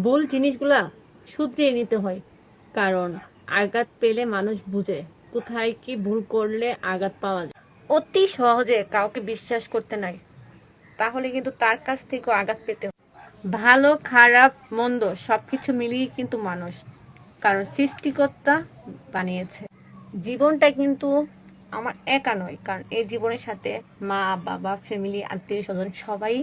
ভুল জিনিসগুলা শুধরিয়ে নিতে হয়, কারণ আঘাত পেলে মানুষ বুঝে কোথায় কি ভুল করলে আঘাত পাওয়া যায়। অতি সহজে কাউকে বিশ্বাস করতে নাই, তাহলে কিন্তু তার কাছ থেকেও আঘাত পেতে হয়। ভালো খারাপ মন্দ সবকিছু মিলিয়ে কিন্তু মানুষ, কারণ সৃষ্টিকর্তা বানিয়েছে। জীবনটা কিন্তু আমার একা নয়, কারণ এই জীবনের সাথে মা বাবা ফ্যামিলি আত্মীয় স্বজন সবাই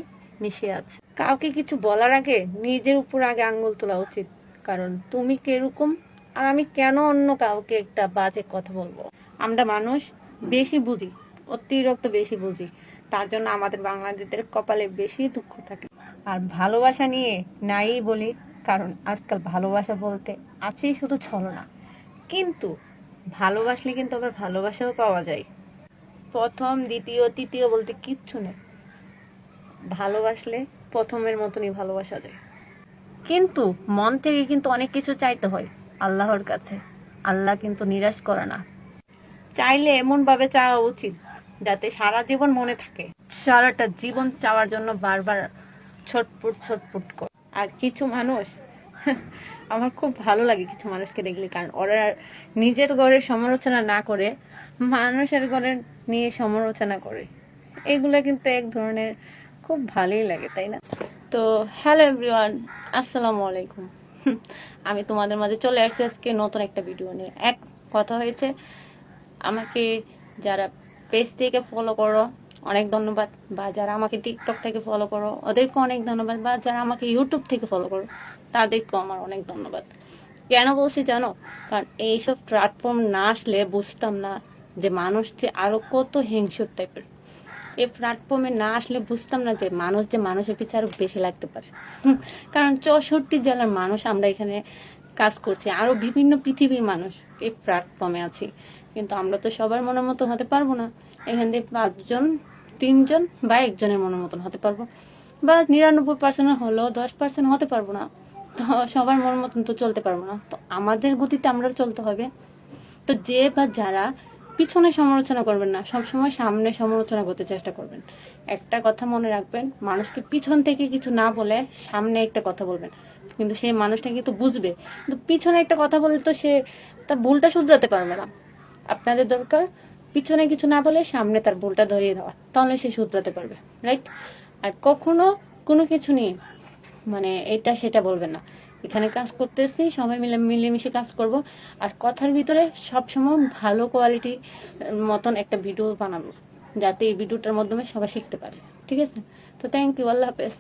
মিশে আছে। কাউকে কিছু বলার আগে নিজের উপর আগে আঙ্গুল তোলা উচিত, কারণ তুমি কিরকম আর আমি কেন অন্য কাউকে একটা বাজে কথা বলবো। আমরা মানুষ বেশি বুঝি, অতিরিক্ত বেশি বুঝি, তার জন্য আমাদের বাংলাদেশের কপালে বেশি দুঃখ থাকে। আর ভালোবাসা নিয়ে নাই বলি, কারণ আজকাল ভালোবাসা বলতে আছেই শুধু ছলনা, কিন্তু ভালোবাসলে কিন্তু আবার ভালোবাসাও পাওয়া যায়। প্রথম দ্বিতীয় তৃতীয় বলতে কিচ্ছু নেই, ভালোবাসলে প্রথমের মতনই ভালোবাসা যায়। কিন্তু মন থেকে কিন্তু অনেক কিছু চাইতে হয় আল্লাহর কাছে। আল্লাহ কিন্তু নিরাশ করে না। চাইলে এমন ভাবে চাওয়া উচিত যাতে সারা জীবন মনে থাকে, সারাটা জীবন চাওয়ার জন্য বারবার ছটফট ছটফট করে। আর কিছু মানুষ আমার খুব ভালো লাগে কিছু মানুষকে দেখলে, কারণ ওরা নিজের ঘরের সমালোচনা না করে মানুষের ঘরের নিয়ে সমালোচনা করে। এগুলো কিন্তু এক ধরনের খুব ভালোই লাগে, তাই না? তো হ্যালো এভরিওয়ান, আসসালামু আলাইকুম। আমি তোমাদের মাঝে চলে আসছি আজকে নতুন একটা ভিডিও নিয়ে। এক কথা হয়েছে, আমাকে যারা পেজ থেকে ফলো করো অনেক ধন্যবাদ, বা যারা আমাকে টিকটক থেকে ফলো করো ওদেরকে অনেক ধন্যবাদ, বা যারা আমাকে ইউটিউব থেকে ফলো করো তাদেরকেও আমার অনেক ধন্যবাদ। কেন বলছি জানো? কারণ এইসব প্ল্যাটফর্ম না আসলে বুঝতাম না যে মানুষ যে আরো কত হিংস্র টাইপের। এই প্ল্যাটফর্মে না আসলে বুঝতাম না যে মানুষের পিছনে আরো বেশি লাগতে পারে। কারণ 64 জেলার মানুষ আমরা এখানে কাজ করছি, আরো বিভিন্ন পৃথিবীর মানুষ এই প্ল্যাটফর্মে আছি, কিন্তু আমরা তো সবার মনের মতো হতে পারবো না। এখান থেকে 5 জন 3 জন বা একজনের মনের মতন হতে পারবো, বা 99% হলেও 10% হতে পারবো না। তো সবার মনের মতন তো চলতে পারবো না, তো আমাদের গতিতে আমরা চলতে হবে। তো যে বা যারা পিছনে সমালোচনা করবেন না, সবসময় সামনে সমালোচনা করতে চেষ্টা করবেন। একটা কথা মনে রাখবেন, মানুষকে পিছন থেকে কিছু না বলে সামনে একটা কথা বলবেন, কিন্তু সেই মানুষটা কিন্তু বুঝবে। কিন্তু পিছনে একটা কথা বলে তো সে তার ভুলটা শুধরাতে পারবে না। আপনাদের দরকার পিছনে কিছু না বলে সামনে তার ভুলটা ধরিয়ে দেওয়া, তাহলে সে শুধরাতে পারবে, রাইট? আর কখনো কোনো কিছু নিয়ে মানে এটা সেটা বলবেন না। এখানে কাজ করতেছি, সবাই মিলেমিশে কাজ করব। আর কথার ভিতরে সবসময় ভালো কোয়ালিটি মতন একটা ভিডিও বানাবো, যাতে এই ভিডিওটার মাধ্যমে সবাই শিখতে পারে। ঠিক আছে? তো থ্যাংক ইউ, আল্লাহ হাফেজ।